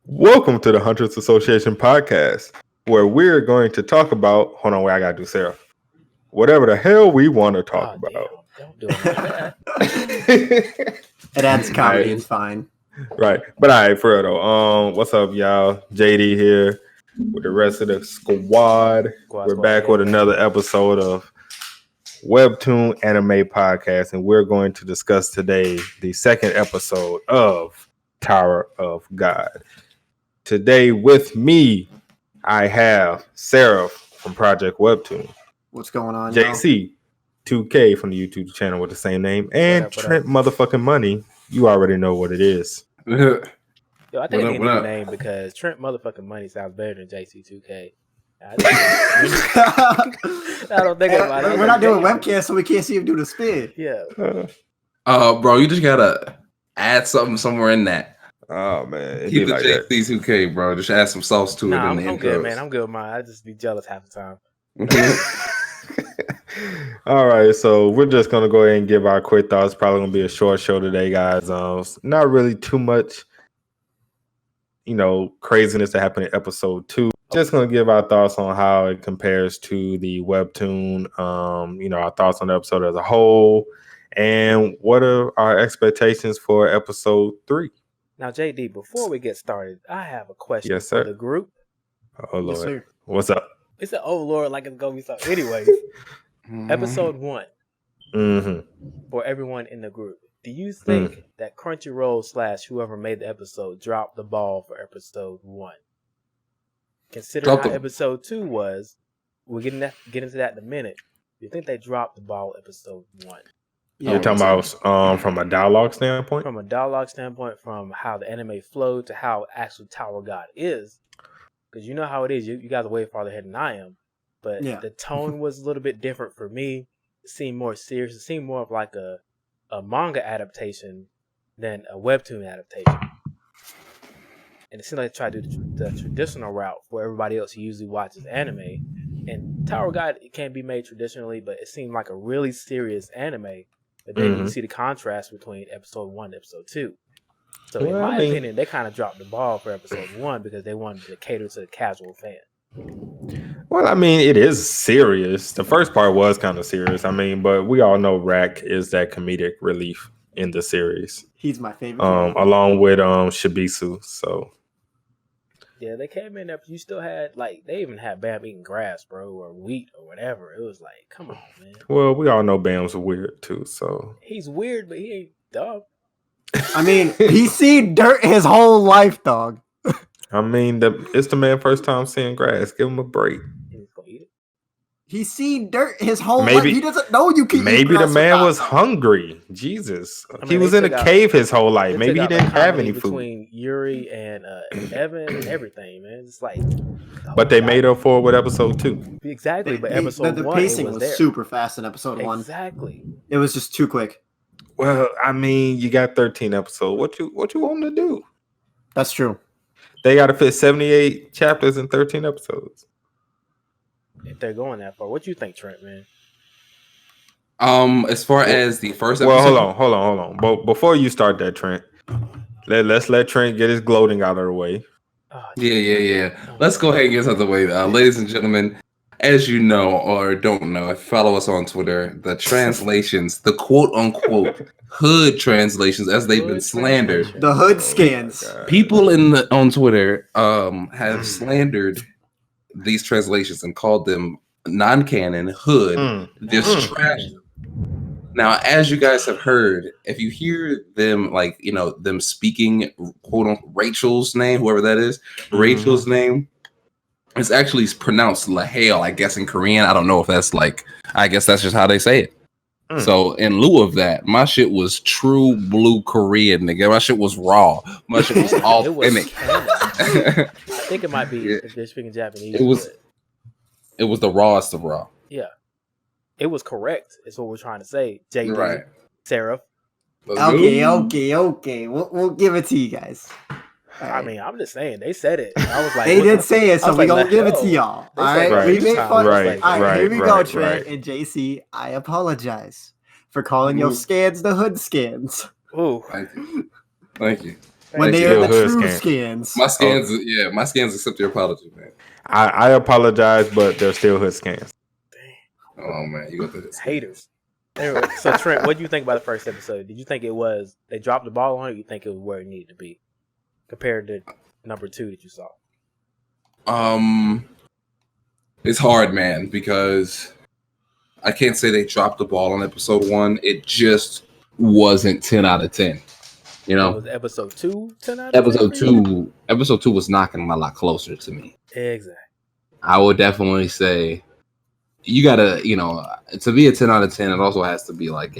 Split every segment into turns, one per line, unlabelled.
Welcome to the Hunters Association podcast, where we're going to talk about. Hold on, wait, I gotta do Seraph. Whatever the hell we want to talk about.
Damn, don't do it like that.
It adds comedy.
Right.
It's fine.
Right, but all right, for real though. What's up, y'all? JD here with the rest of the squad. We're back with another episode of Webtoon Anime Podcast, and we're going to discuss today the second episode of Tower of God. Today with me, I have Seraph from Project Webtoon.
What's going on?
JC, 2K from the YouTube channel with the same name, and
What up?
Trent motherfucking Money. You already know what it is.
Yo, I think I need a new name because Trent motherfucking Money sounds better than JC2K. I don't think about it.
We're not doing webcam, so we can't see him do the spin.
Yeah.
Bro, you just gotta add something somewhere in that.
Oh man,
Keep the
like
JC2K, bro. Just add some sauce to it.
I'm
in the
good, man. I'm good with mine. I just be jealous half the time.
All right, so we're just gonna go ahead and give our quick thoughts. Probably gonna be a short show today, guys. Not really too much, craziness that happened in episode 2. Just gonna give our thoughts on how it compares to the webtoon. Our thoughts on the episode as a whole, and what are our expectations for episode 3.
Now, JD, before we get started, I have a question
Yes, sir.
for the group.
Oh Lord,
Yes, sir.
What's up?
It's an oh Lord, like it's gonna be something. Anyways, episode 1 for everyone in the group. Do you think that Crunchyroll / whoever made the episode dropped the ball for episode 1? Considering how episode 2 was, we'll get into that in a minute. Do you think they dropped the ball episode 1?
Yeah, you're talking about from a dialogue standpoint?
From a dialogue standpoint, from how the anime flowed to how actual Tower God is. Because you know how it is. You guys are way farther ahead than I am. But the tone was a little bit different for me. It seemed more serious. It seemed more of like a manga adaptation than a webtoon adaptation. And it seemed like they tried to do the traditional route for everybody else who usually watches anime. And Tower God, it can't be made traditionally, but it seemed like a really serious anime. But then you can see the contrast between episode 1 and episode 2. So in my opinion, they kind of dropped the ball for episode 1 because they wanted to cater to the casual fan.
Well, I mean, it is serious. The first part was kind of serious. I mean, but we all know Rack is that comedic relief in the series.
He's my favorite.
Along with Shibisu. So
yeah, they came in there. You still had they even had Bam eating grass, bro, or wheat or whatever. It was like, come on, man.
Well, we all know Bam's weird too. So
he's weird, but he ain't dumb.
I mean, he's seen dirt his whole life, dog.
I mean, it's the man's first time seeing grass. Give him a break.
He's seen dirt his whole life. He doesn't know you can.
Maybe the man was hungry. Jesus, he was in a cave his whole life. Maybe he didn't have any food.
Between Yuri and Evan and everything, man, it's like.
But they made up for it with episode 2.
Exactly, but episode 1,
the pacing was super fast in episode 1.
Exactly,
it was just too quick.
Well, I mean, you got 13 episodes. What you want to do?
That's true.
They got to fit 78 chapters in 13 episodes.
If they're going that far, what you think, Trent, man?
As far as the first episode,
hold on. But before you start that, Trent, let's let Trent get his gloating out of the way.
Yeah. Let's go ahead and get this out of the way, ladies and gentlemen. As you know or don't know, if you follow us on Twitter, the translations, the quote-unquote hood translations, as they've been slandered,
the hood scans.
People on Twitter have slandered these translations and called them non-canon, hood, this trash. Now, as you guys have heard, if you hear them them speaking quote-unquote Rachel's name, whoever that is, Rachel's name. It's actually pronounced Lahale, I guess, in Korean. I don't know if that's I guess that's just how they say it. So in lieu of that, my shit was true blue Korean, nigga. My shit was raw. My shit was authentic.
I think it might be if they're speaking Japanese.
It was the rawest of raw.
Yeah. It was correct, is what we're trying to say. JD,
right.
Seraph.
Okay. We'll give it to you guys.
I mean, I'm just saying they said it. I was like,
they did say it, so we gonna give it to y'all. All right, we made fun.
Right,
all right, here we go, Trent
right.
and JC. I apologize for calling your scans the hood scans.
Ooh,
Thank you.
when they are the true scans.
My scans accept your apology, man.
I apologize, but they're still hood scans.
Oh man, you got the
haters. Anyway, so Trent, what do you think about the first episode? Did you think it was they dropped the ball on it, or you think it was where it needed to be compared to number 2 that you saw?
It's hard, man, because I can't say they dropped the ball on episode 1. It just wasn't 10 out of 10. You know,
was episode 2 10 out of 10?
Episode 2 was knocking a lot closer to me.
Exactly.
I would definitely say you gotta, to be a 10 out of 10, it also has to be like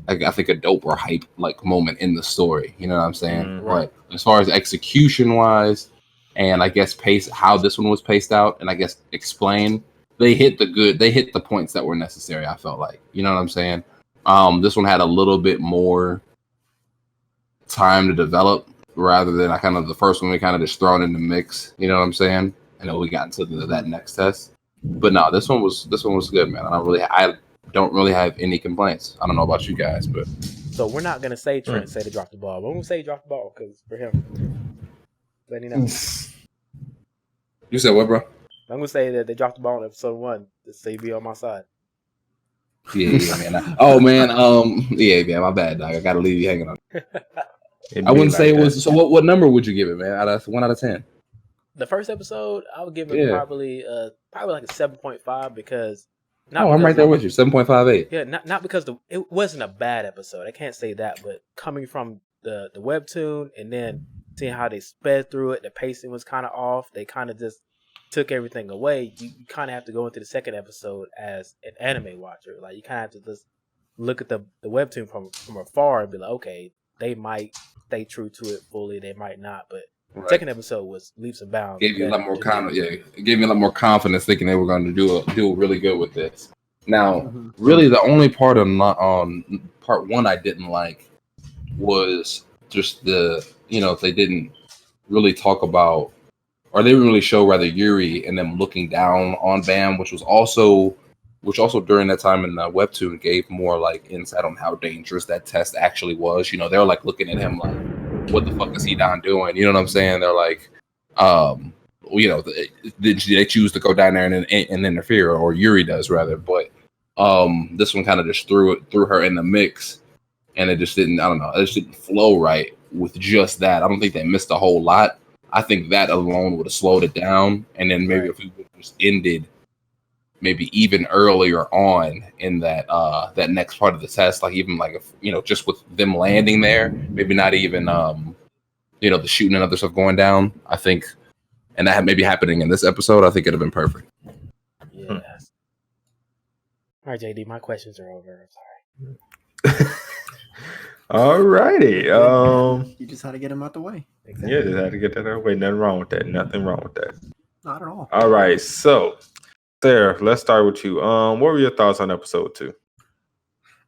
I think a dope or hype like moment in the story. You know what I'm saying?
Mm-hmm.
But as far as execution wise, and I guess how this one was paced out, and I guess explain, they hit the points that were necessary. I felt like, you know what I'm saying? This one had a little bit more time to develop rather than the first one we kind of just thrown in the mix. You know what I'm saying? I know we got into that next test, but no, this one was good, man. I don't really have any complaints. I don't know about you guys, but
so we're not gonna say Trent said he dropped the ball. But we're gonna say he dropped the ball because for him, let me know.
You said what, bro?
I'm gonna say that they dropped the ball in episode 1 to say be on my side.
Yeah, man. Yeah, my bad, dog. I gotta leave you hanging on. I wouldn't say it was. So, what number would you give it, man? 1 out of 10.
The first episode, I would give it probably like a 7.5 because.
I'm right there with you. 7.58.
Yeah, not because it wasn't a bad episode. I can't say that, but coming from the webtoon and then seeing how they sped through it, the pacing was kind of off. They kind of just took everything away. You kind of have to go into the second episode as an anime watcher. Like you kind of have to just look at the webtoon from afar and be like, okay, they might stay true to it fully, they might not, but right. Second episode was leaps and bounds.
Gave you a lot more confidence. It gave me a lot more confidence thinking they were going to do really good with this. Now, really, the only part on part 1 I didn't like was just they didn't really talk about, or they didn't really show rather Yuri and them looking down on Bam, which also during that time in the webtoon gave more like insight on how dangerous that test actually was. They're like looking at him like, what the fuck is he down doing? You know what I'm saying? They're like, did they choose to go down there and interfere, or Yuri does rather? But this one kind of just threw her in the mix, and it just didn't. I don't know. It just didn't flow right with just that. I don't think they missed a whole lot. I think that alone would have slowed it down, and then maybe if we would have just ended maybe even earlier on in that next part of the test, like even like if, just with them landing there, maybe not even the shooting and other stuff going down. I think, and that maybe happening in this episode, I think it'd have been perfect.
Yes. All right, JD, my questions are over. I'm sorry.
All righty.
You just had to get him out the way.
Exactly. Yeah, just had to get that out of the way. Nothing wrong with that. Nothing wrong with that.
Not at all.
All right, so Sarah, let's start with you. What were your thoughts on episode 2?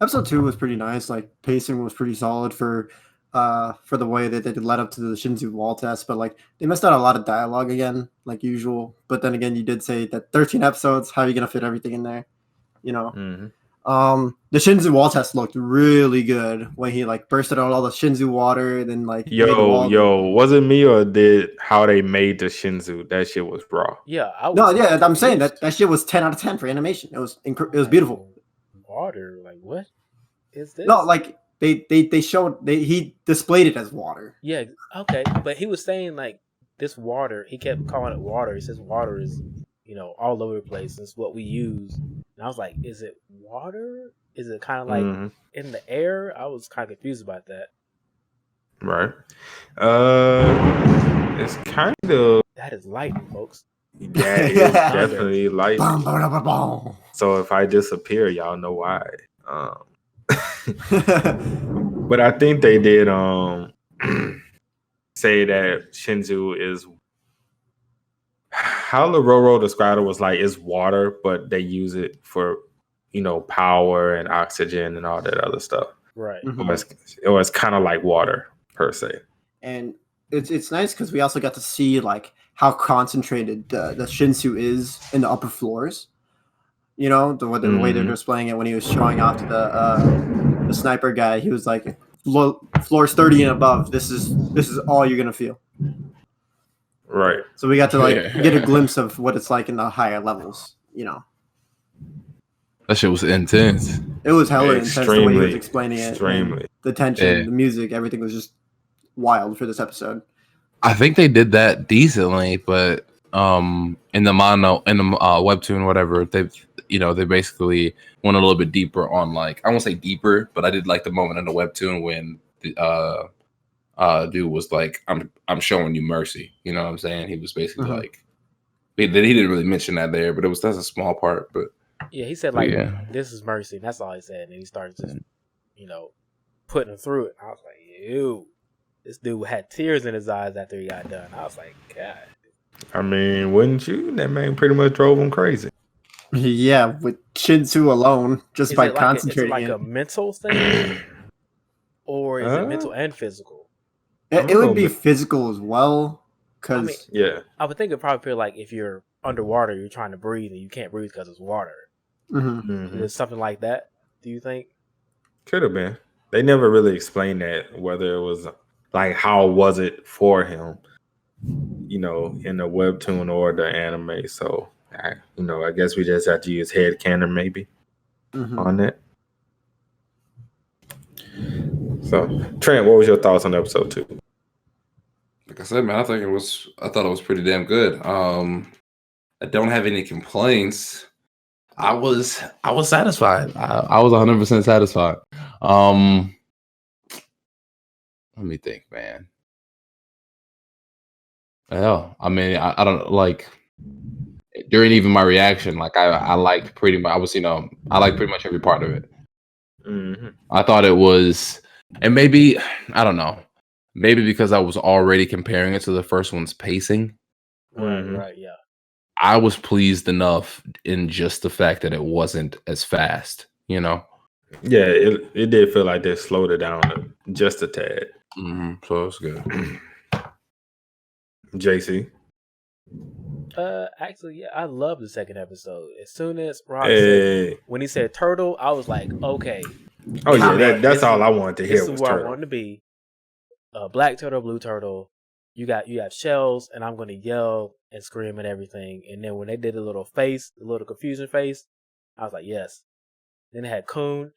Episode 2 was pretty nice. Like pacing was pretty solid for the way that they led up to the Shinzu wall test, but like they missed out a lot of dialogue again, like usual. But then again, you did say that 13 episodes, how are you gonna fit everything in there? The Shinzu wall test looked really good when he like bursted out all the Shinzu water, then like
was it me or did how they made the Shinzu? That shit was raw.
Yeah,
I'm saying that shit was 10 out of 10 for animation. It was beautiful.
Water, like what is this?
No, like they showed he displayed it as water.
Yeah, okay, but he was saying like this water. He kept calling it water. He says water is all over the place. It's what we use. And I was like, is it water? Is it kind of like in the air? I was kind of confused about that.
Right. It's kind of
that is lightning, folks.
That is definitely lightning. So if I disappear, y'all know why. But I think they did say that Shinzu is how Lororo described it was like it's water, but they use it for power and oxygen and all that other stuff.
Right.
It was kind of like water per se.
And it's nice because we also got to see like how concentrated the Shinsu is in the upper floors. The way they're displaying it when he was showing off to the sniper guy. He was like, floors 30 and above, this is all you're gonna feel.
Right.
So we got to get a glimpse of what it's like in the higher levels.
That shit was intense.
It was hella intense the way he was explaining it.
Extremely.
The tension, the music, everything was just wild for this episode.
I think they did that decently, but in the webtoon, whatever, they basically went a little bit deeper on, like, I won't say deeper, but I did like the moment in the webtoon when the dude was like, I'm showing you mercy. You know what I'm saying? He was basically like, he didn't really mention that there, but that's a small part. But
yeah, he said this is mercy. And that's all he said, and he started just putting him through it. I was like, ew. This dude had tears in his eyes after he got done. I was like, God.
I mean, wouldn't you? That man pretty much drove him crazy.
Yeah, with Shinsu alone, just by concentrating.
Is it like a mental thing? Or is it mental and physical?
It would be physical as well. Because
I would think it'd probably feel like if you're underwater, you're trying to breathe and you can't breathe because it's water. Is it something like that, do you think?
Could have been. They never really explained that, whether it was like, how was it for him, in the webtoon or the anime. So, I guess we just have to use headcanon maybe on that. So, Trent, what was your thoughts on episode 2?
Like I said, man, I thought it was pretty damn good. I don't have any complaints.
I was satisfied. I was 100% satisfied. Let me think, man. Hell, I mean, I don't like during even my reaction. Like I liked pretty much. I liked pretty much every part of it. I thought it was, and maybe I don't know, maybe because I was already comparing it to the first one's pacing.
Right, yeah.
I was pleased enough in just the fact that it wasn't as fast.
Yeah, it did feel like they slowed it down just a tad.
So it's good.
JC.
Actually, yeah, I love the second episode. As soon as Rock said, when he said turtle, I was like, okay.
Oh yeah, that's all I wanted to hear.
This is where I wanted to be. Black turtle, blue turtle. You have shells, and I'm gonna yell and scream and everything. And then when they did the little confusion face, I was like, yes. Then they had Kun.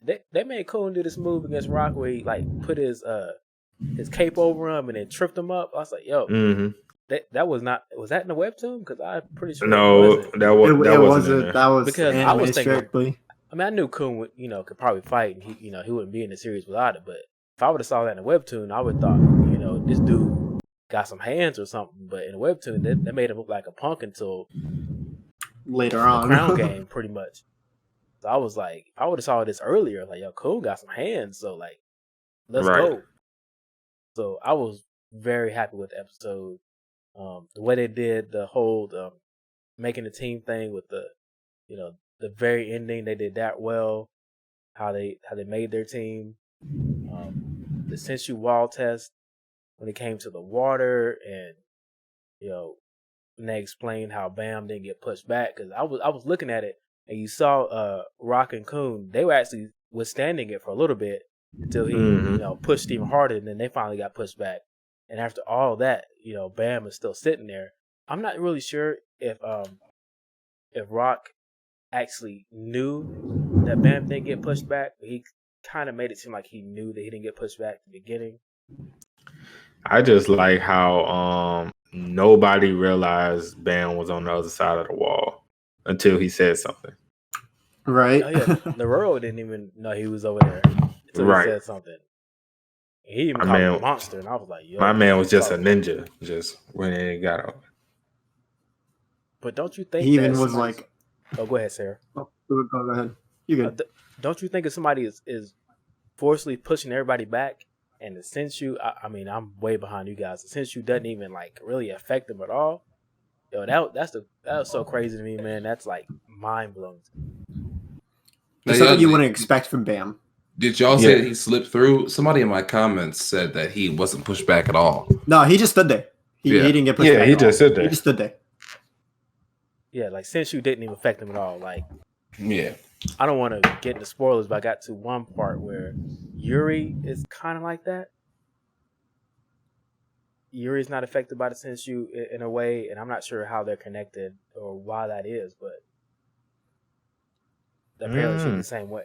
They made Kun do this move against Rock where he put his cape over him and then tripped him up. I was like, yo, that was that in the webtoon? Because I'm pretty sure
that wasn't. That was
because
I was thinking.
I mean, I knew Kun would, could probably fight, and he wouldn't be in the series without it. But if I would have saw that in the webtoon, I would have thought, this dude got some hands or something. But in the webtoon, they made him look like a punk until
later on,
the Crown game, pretty much. So I was like, I would have saw this earlier. Like, yo, Kun got some hands, so let's go. So I was very happy with the episode. The way they did the whole making the team thing with the very ending, they did that well. How they made their team. The Senshu wall test when it came to the water, and and they explained how Bam didn't get pushed back, because I was looking at it, and you saw Rock and Kun, they were actually withstanding it for a little bit until he pushed even harder, and then they finally got pushed back. And after all that, Bam is still sitting there. I'm not really sure if Rock actually knew that Bam didn't get pushed back. He kind of made it seem like he knew that he didn't get pushed back at the beginning.
I just like how nobody realized Bam was on the other side of the wall until he said something.
Right.
Oh yeah, Naruto didn't even know he was over there until he said something. He even called him a monster, and I was like, yo.
My man was just a ninja, just when he got out.
But don't you think
he even was like...
Oh, go ahead, Sarah.
Oh, go ahead. You good.
Don't you think if somebody is forcefully pushing everybody back, and the Senshu, I mean, I'm way behind you guys. The Senshu doesn't even really affect them at all. Yo, that was so crazy to me, man. That's mind blowing.
That's something you wouldn't expect from Bam.
Did y'all say he slipped through? Somebody in my comments said that he wasn't pushed back at all.
No, he just stood there. He didn't get pushed back.
Yeah, he just stood there.
He just stood there.
Yeah, Senshu didn't even affect him at all.
Yeah.
I don't want to get into spoilers, but I got to one part where Yuri is kind of like that. Yuri's not affected by the Senshu in a way, and I'm not sure how they're connected or why that is, but apparently she's the same way.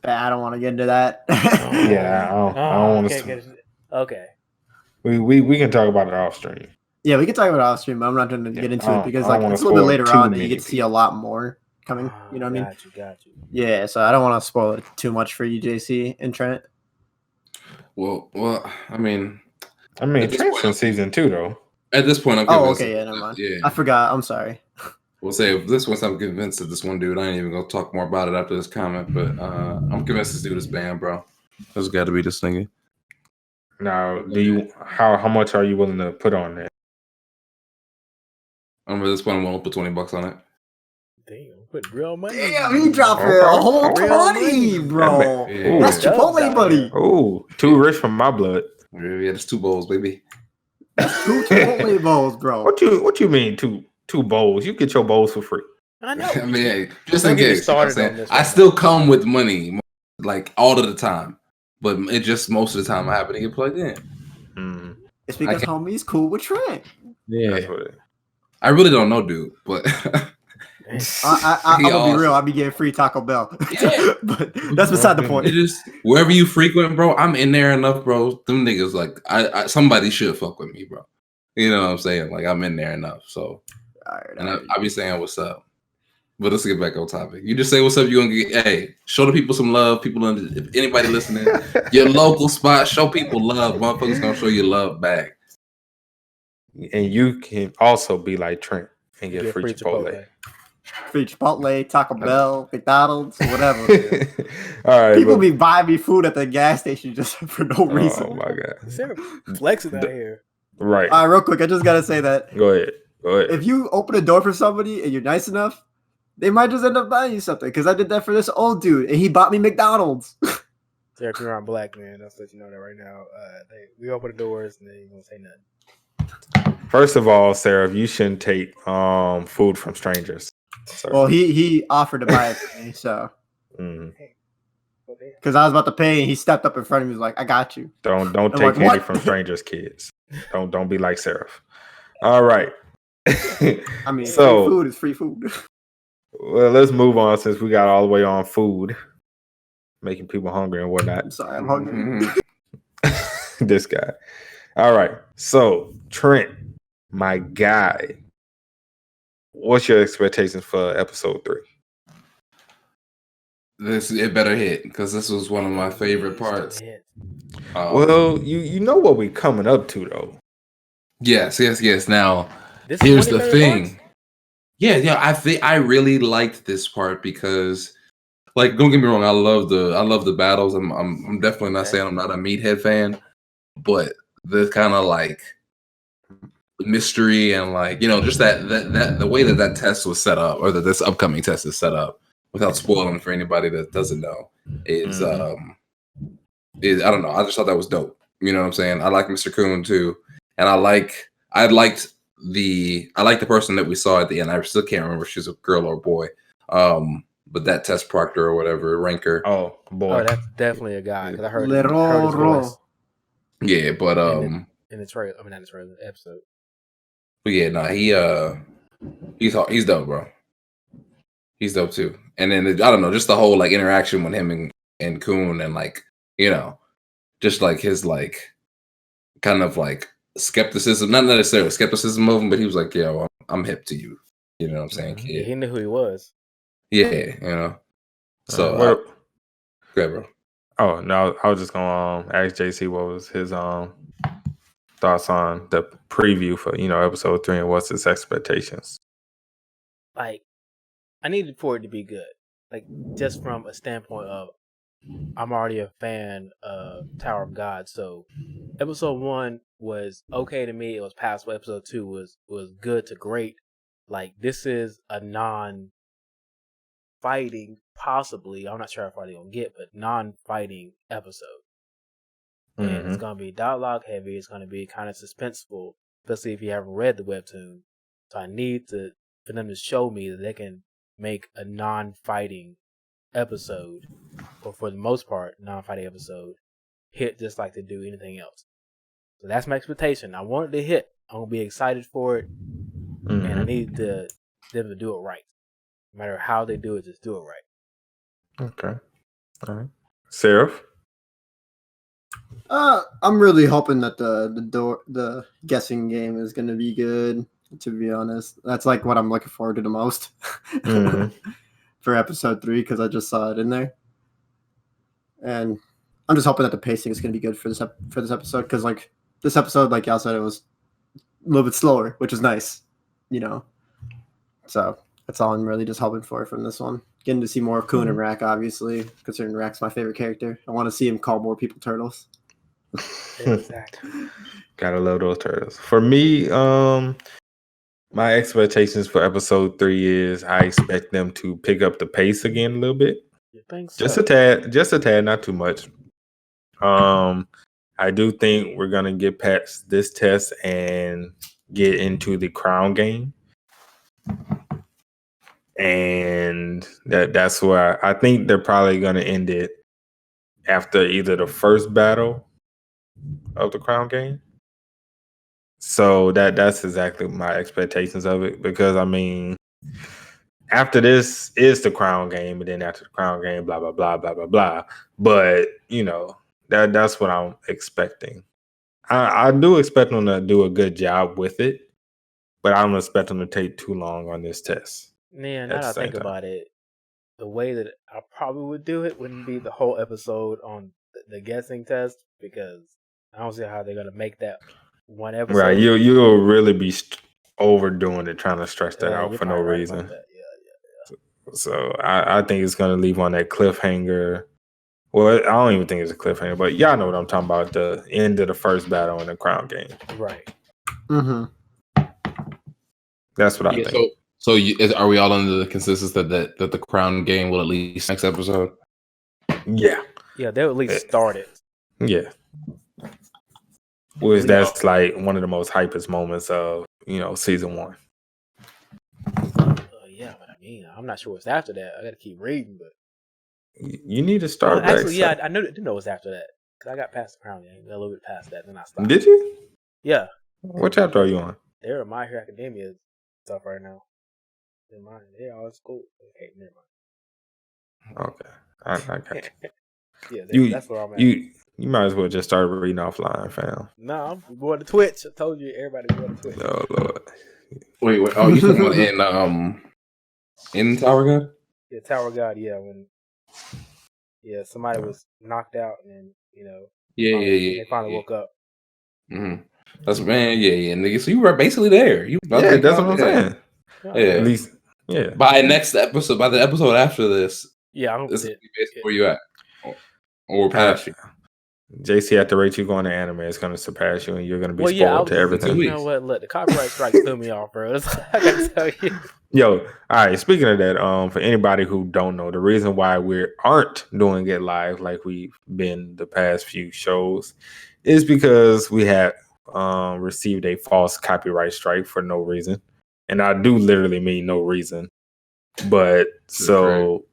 I don't want to get into that.
Yeah, I don't want to.
Okay.
We can talk about it off stream.
Yeah, we can talk about it off stream, but I'm not going to get into it because like it's a little bit later on that you get to see a lot more coming. You know what I mean?
Got you.
Yeah, so I don't want to spoil it too much for you, JC and Trent.
Well, I mean,
Trent's in season 2 though.
At this point, I'm
convinced. Oh, okay, yeah, never mind. Yeah, I forgot. I'm sorry.
We'll say if this one's, I'm convinced that this one dude. I ain't even gonna talk more about it after this comment, but I'm convinced this dude is banned, bro. There's got to be this nigga.
Now, how much are you willing to put on that?
At this point, I'm willing to put $20 on it.
Damn, put real money.
Damn, he dropped a whole 20, bro.
Yeah.
That's Chipotle, buddy.
Oh, too rich from my blood.
Yeah, that's 2 bowls, baby.
That's 2 Chipotle bowls, bro.
What you mean two bowls? You get your bowls for free.
I know.
I mean, hey, just in case. I still come with money, like all of the time, but it just most of the time I happen to get plugged in.
Mm-hmm.
It's because homie's cool with Trent.
Yeah, I really don't know, dude, but
I'm gonna be real. I'll be getting free Taco Bell. Yeah. But that's beside the point.
Just wherever you frequent, bro, I'm in there enough, bro. Them niggas like I somebody should fuck with me, bro. You know what I'm saying? Like I'm in there enough. So I be saying what's up. But let's get back on topic. You just say what's up, you're gonna get show the people some love. People if anybody listening, your local spot, show people love. Motherfuckers gonna show you love back.
And you can also be like Trent and get free Chipotle.
Free Chipotle, Taco Bell, McDonald's, whatever.
All right,
people be buying me food at the gas station just for no reason.
Oh my god,
Sarah flexing out here.
Right.
All right, real quick, I just gotta say that.
Go ahead.
If you open a door for somebody and you're nice enough, they might just end up buying you something. Because I did that for this old dude, and he bought me McDonald's.
Sarah, you're on black, man. I'll let you know that right now. We open the doors and they ain't gonna say nothing.
First of all, Sarah, you shouldn't take food from strangers.
So. Well, he offered to buy it for me, so. Because I was about to pay, and he stepped up in front of me. He was like, "I got you."
Don't take money from strangers, kids. Don't be like Seraph. All right.
I mean, free food is free food.
Well, let's move on since we got all the way on food, making people hungry and whatnot.
I'm sorry, I'm hungry.
This guy. All right. So, Trent, my guy, what's your expectations for episode 3?
It better hit because this was one of my favorite parts.
Well, you know what we're coming up to though.
Yes. Now, here's the thing. Parts? Yeah. I really liked this part because, like, don't get me wrong, I love the battles. I'm definitely not saying I'm not a Meathead fan, but the kind of like mystery and like just that the way that test was set up, or that this upcoming test is set up, without spoiling for anybody that doesn't know, is I don't know. I just thought that was dope. You know what I'm saying? I like Mr. Coon too, and I liked the person that we saw at the end. I still can't remember if she's a girl or a boy. But that test proctor or whatever, ranker.
Oh boy,
that's definitely a guy because I heard his voice.
Yeah, but
in the trailer, I mean not the trailer, the episode.
But yeah, he's dope, bro. He's dope too. And then I don't know, just the whole like interaction with him and Coon, and like just like his like kind of like skepticism, not necessarily skepticism of him, but he was like, "Yo, I'm hip to you." You know what I'm saying?
Yeah, he knew who he was.
Yeah, So, good, bro.
Oh no, I was just gonna ask JC what was his thoughts on the preview for episode 3 and what's his expectations.
Like, I needed for it to be good. Like, just from a standpoint of, I'm already a fan of Tower of God, so episode 1 was okay to me. It was passable. Episode 2 was good to great. Like, this is a non-fighting, possibly, I'm not sure how far they're gonna get, but non-fighting episode. And it's gonna be dialogue heavy. It's gonna be kind of suspenseful, especially if you haven't read the webtoon. So I need to for them to show me that they can make a non-fighting episode, or for the most part, non-fighting episode, hit just like they do anything else. So that's my expectation. I want it to hit. I'm gonna be excited for it, and I need them to do it right. No matter how they do it, just do it right.
Okay. All right. Seraph?
I'm really hoping that the guessing game is going to be good. To be honest, that's like what I'm looking forward to the most for episode 3 because I just saw it in there, and I'm just hoping that the pacing is going to be good for this episode because like this episode, like y'all said, it was a little bit slower, which is nice, you know. So that's all I'm really just hoping for from this one. Getting to see more of Kun and Rack, obviously, considering Rack's my favorite character. I want to see him call more people turtles.
Exactly.
Gotta love those turtles. For me, my expectations for episode 3 is I expect them to pick up the pace again a little bit.
You think so?
Just a tad, not too much. I do think we're gonna get past this test and get into the crown game. And that's where I think they're probably gonna end it after either the first battle of the crown game. So that's exactly my expectations of it, because I mean, after this is the crown game, and then after the crown game, blah blah blah blah blah blah. But you know, that's what I'm expecting. I do expect them to do a good job with it, but I don't expect them to take too long on this test.
Man, now that I think about it, the way that I probably would do it wouldn't be the whole episode on the guessing test, because I don't see how they're gonna make that one episode.
Right, you'll really be overdoing it, trying to stretch that out for no reason.
Yeah.
So I think it's gonna leave on that cliffhanger. Well, I don't even think it's a cliffhanger, but y'all know what I'm talking about. The end of the first battle in the crown game.
Right.
Mm-hmm.
That's what I think.
So are we all under the consensus that the crown game will at least next episode?
Yeah.
Yeah, they'll at least start it.
Yeah. Which that's like one of the most hypest moments of, season 1.
Yeah, but I mean, I'm not sure what's after that. I got to keep reading, but
you need to start.
Actually, yeah, I didn't know what's after that because I got past the crown game, a little bit past that, then I stopped.
Did you?
Yeah.
What chapter are you on?
They're in My Hero Academia stuff right now. They're mine. They're all school. Okay, never mind.
Okay, I got you.
Yeah, that's where I'm at.
You might as well just start reading offline, fam.
No, I'm going to Twitch. I told you, everybody go to Twitch.
Oh Lord.
Wait. Oh, you talking about in Tower God?
Yeah, Tower God. Yeah, when somebody was knocked out, and then they finally woke up.
Mm-hmm. That's nigga. So you were basically there.
That's what I'm saying.
Yeah,
at least, yeah.
By the episode after this,
this
is basically where you at, or past you.
JC, at the rate you going to anime, it's going to surpass you, and you're going to be spoiled to everything.
You know what? Look, the copyright strike threw me off, bro. That's what I got to tell you.
Yo, all right. Speaking of that, for anybody who don't know, the reason why we aren't doing it live like we've been the past few shows is because we had received a false copyright strike for no reason, and I do literally mean no reason. But so.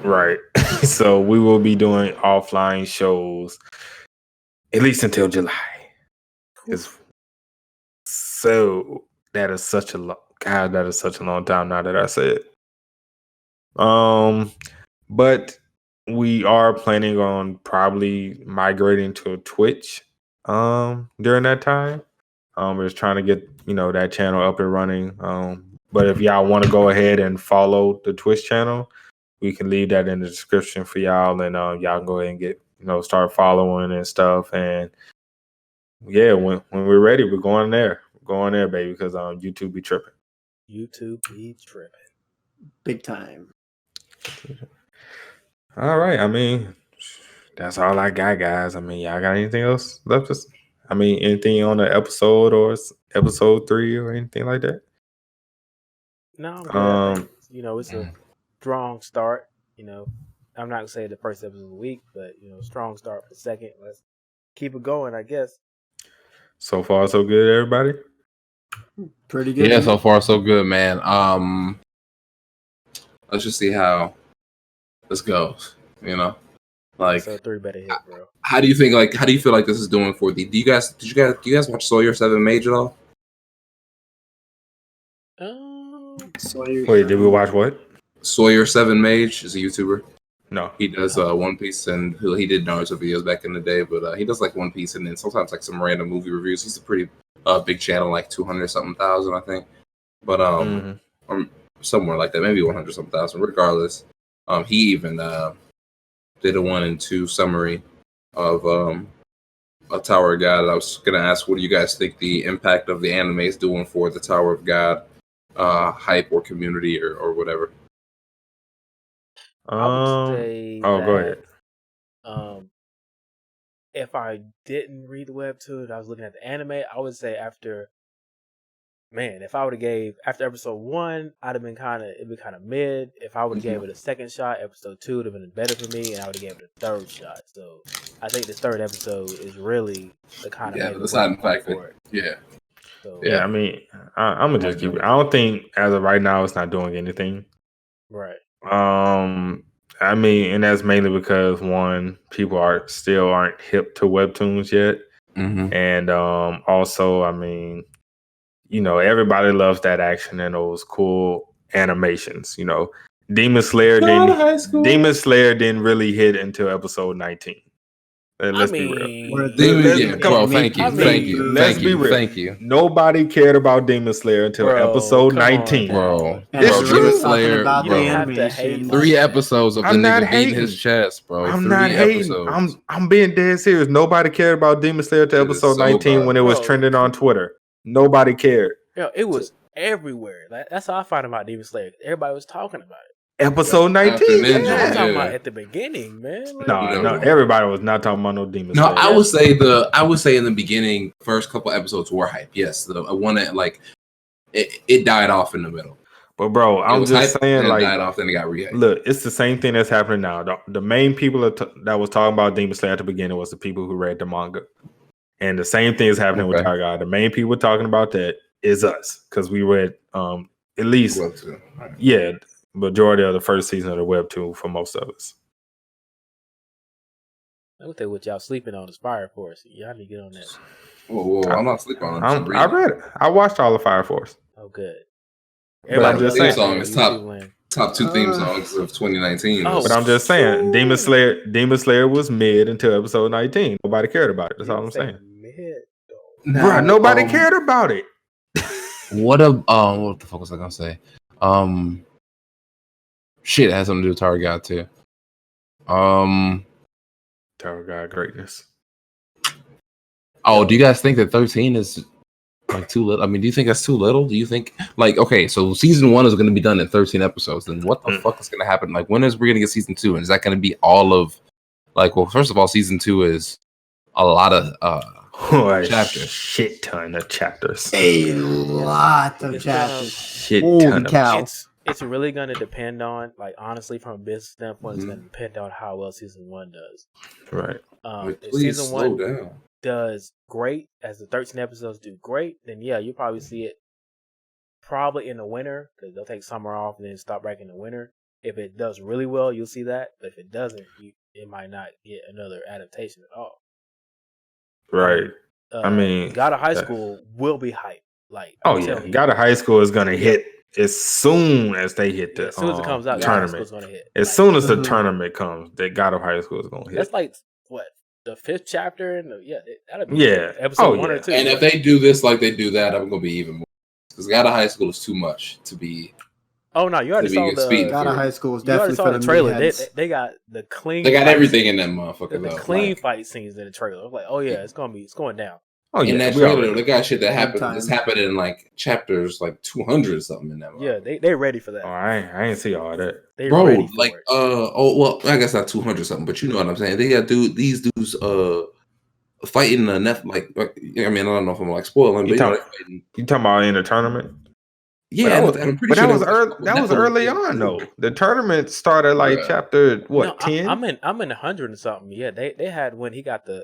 Right. So we will be doing offline shows at least until July. So that is such a long time now that I said. But we are planning on probably migrating to Twitch during that time. We're just trying to get that channel up and running. But if y'all want to go ahead and follow the Twitch channel, we can leave that in the description for y'all, and y'all can go ahead and get start following and stuff. And yeah, when we're ready, we're going there. We're going there, baby, because YouTube be tripping.
Big time.
All right. I mean, that's all I got, guys. I mean, y'all got anything else left? Anything on the episode or episode 3 or anything like that?
No, I think, it's a strong start. I'm not gonna say the first episode of the week, but strong start for the second. Let's keep it going, I guess.
So far, so good, everybody.
Pretty good.
Yeah, so far so good, man. Let's just see how this goes. You know, like
Episode 3 better hit, bro.
how do you think? Like, how do you feel like this is doing for the? Do you guys watch Sawyer 7 Mage at all?
Wait, did we watch what?
Sawyer 7 Mage is a YouTuber.
No,
he does One Piece, and he did Naruto videos back in the day, but he does like One Piece and then sometimes like some random movie reviews. He's a pretty big channel, like 200-something thousand, I think, but or somewhere like that, maybe 100-something thousand. Regardless, he even did a 1 and 2 summary of a Tower of God. I was gonna ask, what do you guys think the impact of the anime is doing for the Tower of God hype or community or whatever?
I would say
go ahead.
If I didn't read the webtoon, I was looking at the anime, I would say after episode 1, it'd be kind of mid. If I would have gave it a second shot, episode 2 would have been better for me, and I would have gave it a third shot. So I think this third episode is really the kind of
the deciding factor. Yeah.
So,
yeah, I mean, I'm gonna just keep it. I don't think as of right now it's not doing anything.
Right.
I mean, and that's mainly because one, people aren't hip to webtoons yet, and also, I mean, you know, everybody loves that action and those cool animations. You know, Demon Slayer didn't really hit until episode 19. Let's be real.
Thank you.
Nobody cared about Demon Slayer until episode 19.
Bro.
It's true.
Demon Slayer, bro. 3 episodes of the nigga beating his chest, bro.
I'm not hating. I'm being dead serious. Nobody cared about Demon Slayer until episode 19 when it was trending on Twitter. Nobody cared.
Yo, it was everywhere. That's how I found out about Demon Slayer. Everybody was talking about it.
Episode 19.
I'm talking about at the beginning, man. Like,
no, everybody was not talking about no Demon Slayer.
No, I would say in the beginning, first couple episodes were hype. Yes, the one that like it died off in the middle.
But bro, I'm just saying, like,
it died off and it got re-hyped.
Look, it's the same thing that's happening now. The main people that was talking about Demon Slayer at the beginning was the people who read the manga, and the same thing is happening with Tower God. The main people talking about that is us because we read at least majority of the first season of the webtoon for most of us.
I would say what y'all sleeping on is Fire Force. Y'all need to get on that.
Whoa, I'm not sleeping on it.
I read it. I watched all of Fire Force.
Oh, good.
But I'm just saying,
song is top 2 theme songs of 2019.
But I'm just saying, Demon Slayer was mid until episode 19. Nobody cared about it. That's all I'm saying. Bro, nobody cared about it.
What the fuck was I gonna say? Shit, it has something to do with Tower God too.
Tower God greatness.
Oh, do you guys think that 13 is like too little? I mean, do you think that's too little? Do you think like, okay, so season 1 is going to be done in 13 episodes. Then what the fuck is going to happen? Like, when is we going to get season 2? And is that going to be all of like? Well, first of all, season 2 is a lot of chapters.
Shit ton of chapters.
A lot of chapters.
Shit ton of chapters.
It's really going to depend on, like, honestly, from a business standpoint, it's going to depend on how well season 1 does.
Right.
If season 1 does great, as the 13 episodes do great, then yeah, you'll probably see it probably in the winter, because they'll take summer off and then stop back in the winter. If it does really well, you'll see that. But if it doesn't, it might not get another adaptation at all.
Right. I mean,
God of High School will be hyped. Like,
God of High School is going to hit as soon as they hit the
as soon as it comes out,
tournament.
Gonna hit.
As soon as the tournament comes, that God of High School is going to hit.
That's like what, the 5th chapter, and that'll be episode 1 or 2.
And if they do this like they do that, I'm gonna be even more, because God of High School is too much to be.
Oh no, you already saw the
God of High School is definitely for the
trailer. They got the clean.
They got everything in that motherfucker.
The clean fight scenes in the trailer. I was like, oh yeah, it's going down.
Oh yeah,
in that trailer, they got shit that happened. This happened in like chapters like 200 or something in that.
Yeah, they ready for that.
Oh, I ain't see all that.
They ready for
like
it.
I guess not 200 something, but you know what I'm saying. They got these dudes fighting the like I mean, I don't know if I'm like spoiling.
You talking about in the tournament?
Yeah,
but that was early on though. The tournament started like chapter 10.
I'm in 100 and something. Yeah, they had when he got the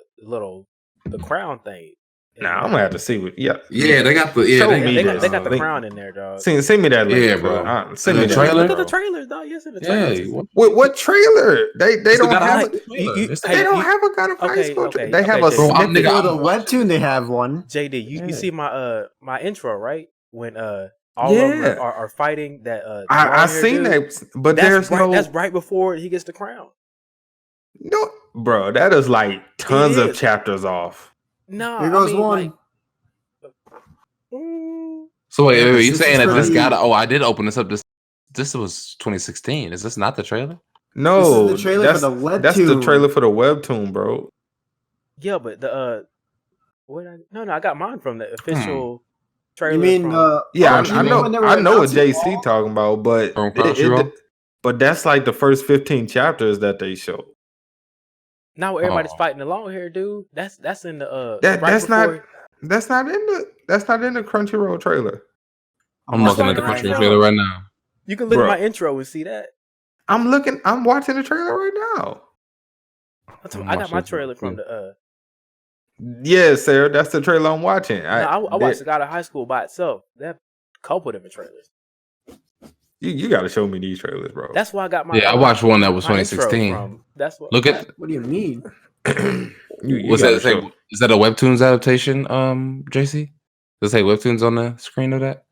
crown thing.
Nah, I'm gonna have to see what. Yeah,
they got the
Show
they
me
got
this.
They got the
Link.
crown in there, dog.
Send me that link,
Yeah, bro.
Send
And
me
the
that
trailer?
link,
Look at the
bro.
trailers, dog. Yes, in the trailers.
Yeah,
What trailer? They don't have. They don't
you-
have a God of High School.
okay,
They have
okay,
a
Jay.
Bro, I'm
snippet.
For the webtoon, they have one.
JD, you see my my intro, right? When all
Yeah.
of them are fighting that
I
long-haired
seen
dude.
that, but there's
That's right before he gets the crown.
no, bro. That is like tons of chapters off.
No,
Here goes
I mean,
one.
like,
So wait,
Yeah,
you
this
saying
is
that this
pretty-
got? Oh, I did open this up. This was 2016. Is this not the trailer?
No,
This is the trailer for the webtoon.
That's the trailer for the webtoon, bro.
yeah, but the I got mine from the official trailer.
You mean
Yeah,
you
I
mean when they were
know what
announcing
JC talking about, but
From Crunchyroll?
but that's like the first 15 chapters that they show.
Now everybody's fighting the long hair dude. That's in the
That's not in the Crunchyroll trailer.
I'm looking at the Crunchyroll trailer right now.
You can look
Bro.
at my intro and see that.
I'm watching the trailer right now.
I got my trailer from the
Yeah, Sarah, that's the trailer I'm watching.
I watched the God of High School by itself. They have a couple different trailers.
You got to show me these trailers, bro.
That's why I got my.
Yeah, I watched one that was
my intro
2016.
from. That's what.
Look at.
What do you mean?
You gotta show.
Is that a Webtoons adaptation? JC, does it say Webtoons on the screen of that?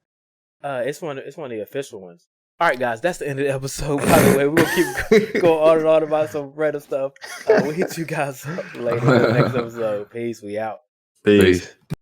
It's one of the official ones. All right, guys, that's the end of the episode. By the way, we're gonna keep going on and on about some random stuff. We'll hit you guys up later in the next episode. Peace. We out.
Peace.